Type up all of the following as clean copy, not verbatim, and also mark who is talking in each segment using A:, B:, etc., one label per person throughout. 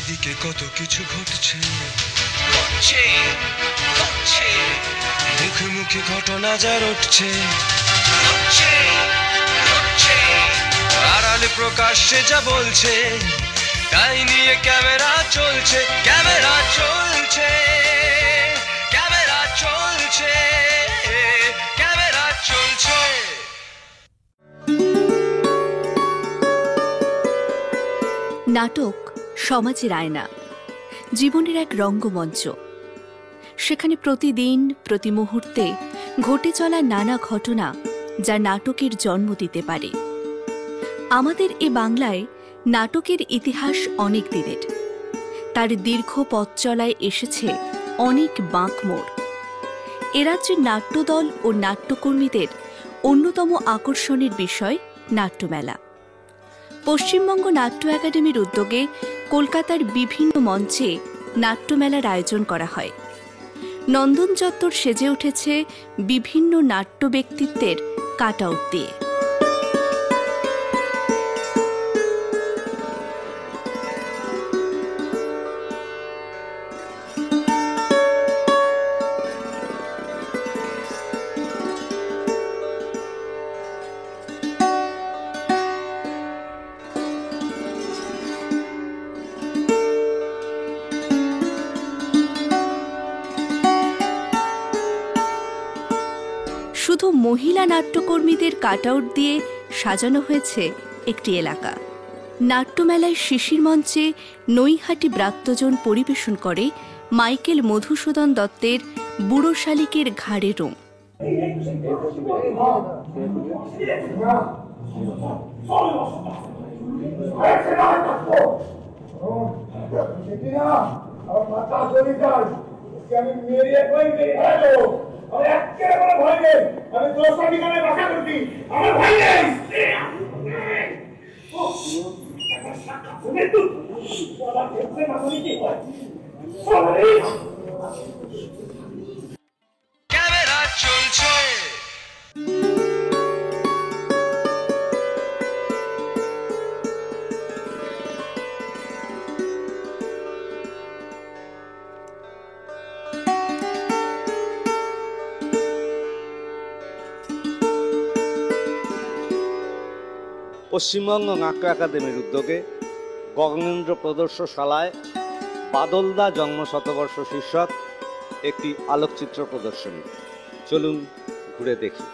A: চারিদিকে কত কিছু ঘটছে, মুখে মুখে ঘটনা যার উঠছে, আড়ালে প্রকাশ্যে যা বলছে, তাই নিয়ে ক্যামেরা চলছে, ক্যামেরা চলছে, ক্যামেরা চলছে, ক্যামেরা চলছে।
B: নাটক সমাজের আয়না, জীবনের এক রঙ্গমঞ্চ। সেখানে প্রতিদিন প্রতি মুহূর্তে ঘটে চলা নানা ঘটনা যা নাটকের জন্ম দিতে পারে। আমাদের এ বাংলায় নাটকের ইতিহাস অনেক দিনের। তার দীর্ঘ পথ চলায় এসেছে অনেক বাঁক মোড়। এ রাজ্যের নাট্যদল ও নাট্যকর্মীদের অন্যতম আকর্ষণের বিষয় নাট্যমেলা। পশ্চিমবঙ্গ নাট্য একাডেমির উদ্যোগে কলকাতার বিভিন্ন মঞ্চে নাট্যমেলার আয়োজন করা হয়। নন্দন চত্বর সেজে উঠেছে বিভিন্ন নাট্য ব্যক্তিত্বের কাট আউট দিয়ে। শুধু মহিলা নাট্যকর্মীদের কাট আউট দিয়ে সাজানো হয়েছে একটি এলাকা। নাট্যমেলায় শিশির মঞ্চে নৈহাটি ব্রাত্যজন পরিবেশন করে মাইকেল মধুসূদন দত্তের বুড়ো শালিকের ঘাড়ে রোম।
A: ক্যামেরা চলছে।
C: পশ্চিমবঙ্গ নাট্য একাডেমির উদ্যোগে গগনেন্দ্র প্রদর্শনশালায় বাদলদা জন্ম শতবর্ষ শীর্ষক একটি আলোকচিত্র প্রদর্শনী। চলুন ঘুরে দেখি।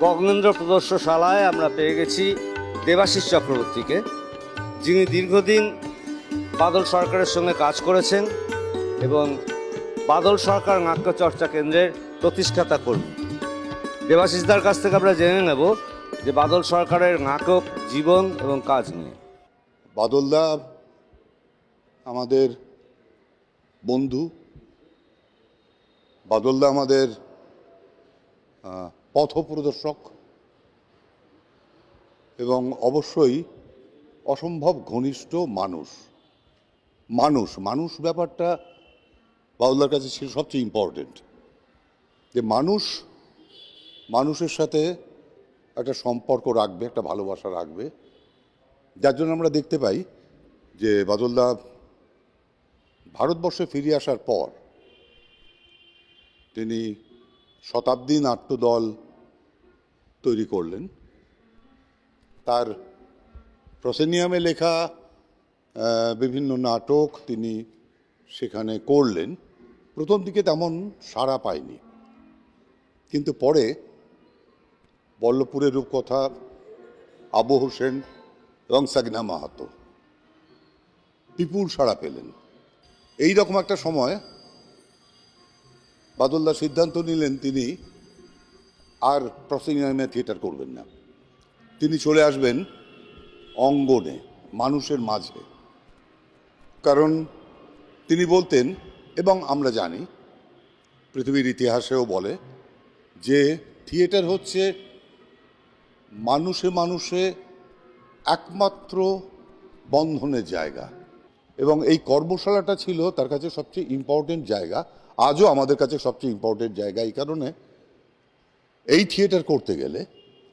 C: গগনেন্দ্র প্রদর্শনশালায় আমরা পেয়ে গেছি দেবাশিস চক্রবর্তীকে, যিনি দীর্ঘদিন বাদল সরকারের সঙ্গে কাজ করেছেন এবং বাদল সরকার নাট্যচর্চা কেন্দ্রের প্রতিষ্ঠাতা কর্মী। দেবাশিসদার কাছ থেকে আমরা জেনে নেব যে বাদল সরকারের নাটক, জীবন এবং কাজ নিয়ে।
D: বাদলদা আমাদের বন্ধু, বাদলদা আমাদের পথপ্রদর্শক এবং অবশ্যই অসম্ভব ঘনিষ্ঠ মানুষ ব্যাপারটা বাদলদার কাছে ছিল সবচেয়ে ইম্পর্টেন্ট, যে মানুষের সাথে একটা সম্পর্ক রাখবে, একটা ভালোবাসা রাখবে, যার জন্য আমরা দেখতে পাই যে বাদলদা ভারতবর্ষে ফিরে আসার পর তিনি শতাব্দী নাট্যদল তৈরি করলেন। তার প্রসেনিয়ামে লেখা বিভিন্ন নাটক তিনি সেখানে করলেন। প্রথম দিকে তেমন সাড়া পায়নি, কিন্তু পরে বল্লভপুরের রূপকথা, আবু হোসেন এবং সাগনা মাহাতো বিপুল সাড়া পেলেন। এই রকম একটা সময় বাদলদা সিদ্ধান্ত নিলেন তিনি আর প্রসেনিয়ামে থিয়েটার করবেন না, তিনি চলে আসবেন অঙ্গনে, মানুষের মাঝে। কারণ তিনি বলতেন, এবং আমরা জানি পৃথিবীর ইতিহাসেও বলে, যে থিয়েটার হচ্ছে মানুষে একমাত্র বন্ধনের জায়গা। এবং এই কর্মশালাটা ছিল তার কাছে সবচেয়ে ইম্পর্টেন্ট জায়গা, আজও আমাদের কাছে সবচেয়ে ইম্পর্টেন্ট জায়গা। এই কারণে এই থিয়েটার করতে গেলে,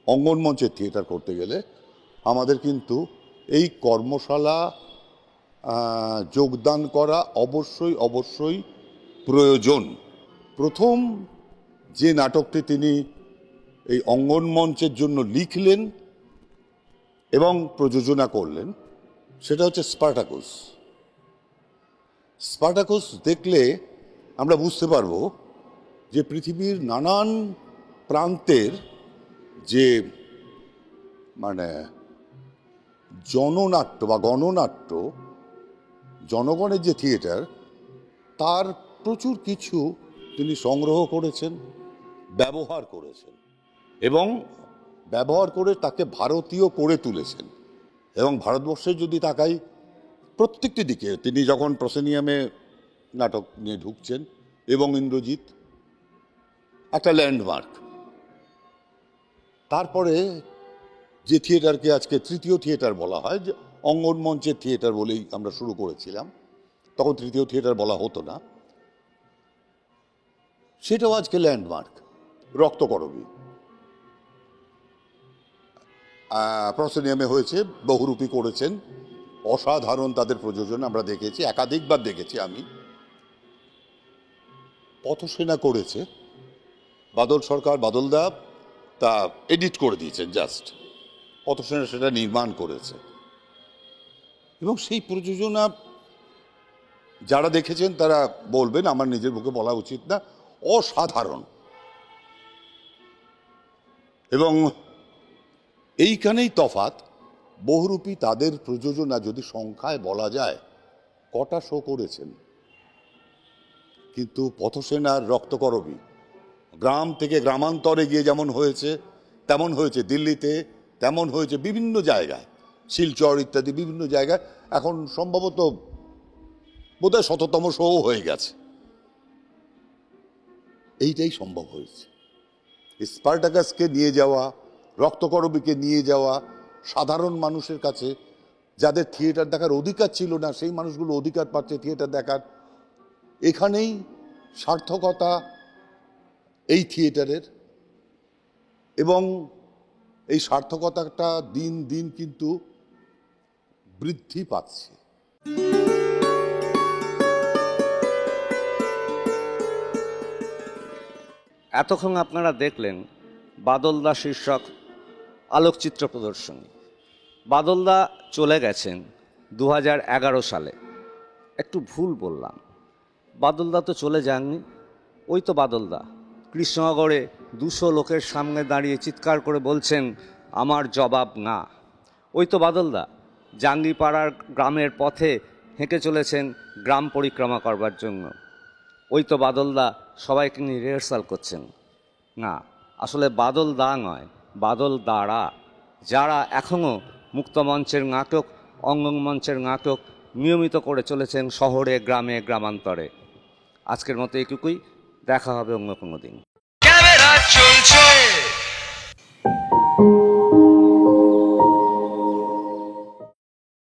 D: অঙ্গন মঞ্চের থিয়েটার করতে গেলে আমাদের কিন্তু এই কর্মশালা যোগদান করা অবশ্যই প্রয়োজন। প্রথম যে নাটকটি তিনি এই অঙ্গন মঞ্চের জন্য লিখলেন এবং প্রযোজনা করলেন সেটা হচ্ছে স্পার্টাকুস। স্পার্টাকুস দেখলে আমরা বুঝতে পারবো যে পৃথিবীর নানান প্রান্তের যে জননাট্য বা গণনাট্য, জনগণের যে থিয়েটার, তার প্রচুর কিছু তিনি সংগ্রহ করেছেন, ব্যবহার করেছেন এবং ব্যবহার করে তাকে ভারতীয় করে তুলেছেন। এবং ভারতবর্ষে যদি তাকাই প্রত্যেকটি দিকে, তিনি যখন প্রসেনিয়ামে নাটক নিয়ে ঢুকছেন এবং ইন্দ্রজিৎ একটা ল্যান্ডমার্ক। তারপরে যে থিয়েটারকে আজকে তৃতীয় থিয়েটার বলা হয়, যে অঙ্গন মঞ্চের থিয়েটার বলেই আমরা শুরু করেছিলাম, তখন তৃতীয় থিয়েটার বলা হতো না, সেটাও আজকে ল্যান্ডমার্ক। রক্তকরবী প্রসেনিয়ামে হয়েছে, বহুরূপী করেছেন, অসাধারণ তাদের প্রযোজনা আমরা দেখেছি, একাধিকবার দেখেছি আমি। পথসেনা করেছে বাদল সরকার, বাদলদা তা এডিট করে দিয়েছেন জাস্ট, পথসেনা সেটা নির্মাণ করেছে। এবং সেই প্রযোজনা যারা দেখেছেন তারা বলবেন, আমার নিজের মুখে বলা উচিত না, অসাধারণ। এবং এইখানেই তফাৎ, বহুরূপী তাদের প্রযোজনা যদি সংখ্যায় বলা যায় কটা শো করেছেন, কিন্তু পথসেনার রক্তকরবী গ্রাম থেকে গ্রামান্তরে গিয়ে যেমন হয়েছে, তেমন হয়েছে দিল্লিতে, তেমন হয়েছে বিভিন্ন জায়গায়, শিলচর ইত্যাদি বিভিন্ন জায়গায়। এখন সম্ভবত বোধহয় ১০০তম শো হয়ে গেছে। এইটাই সম্ভব হয়েছে। স্পার্টাকাসকে নিয়ে যাওয়া, রক্তকরবীকে নিয়ে যাওয়া সাধারণ মানুষের কাছে, যাদের থিয়েটার দেখার অধিকার ছিল না, সেই মানুষগুলো অধিকার পাচ্ছে থিয়েটার দেখার। এখানেই সার্থকতা এই থিয়েটারের, এবং এই সার্থকতাটা দিন দিন কিন্তু বৃদ্ধি পাচ্ছে।
C: এতক্ষণ আপনারা দেখলেন বাদলদা শীর্ষক আলোকচিত্র প্রদর্শনী। বাদলদা চলে গেছেন 2011 সালে। একটু ভুল বললাম, বাদলদা তো চলে যাননি, ওই তো বাদলদা কৃষ্ণনগরে 200 লোকের সামনে দাঁড়িয়ে চিৎকার করে বলছেন আমার জবাব না। ওই তো বাদলদা জাঙ্গিপাড়ার গ্রামের পথে হেঁটে চলেছেন গ্রাম পরিক্রমা করবার জন্য। ওই তো বাদলদা সবাইকে নিয়ে রিহার্সাল করছেন। না, আসলে বাদলদা নয়, বাদলদারা, যারা এখনও মুক্তমঞ্চের নাটক, অঙ্গমঞ্চের নাটক নিয়মিত করে চলেছেন শহরে, গ্রামে, গ্রামান্তরে। আজকের মতো এইটুকুই, দেখা হবে অন্য কোনো দিন।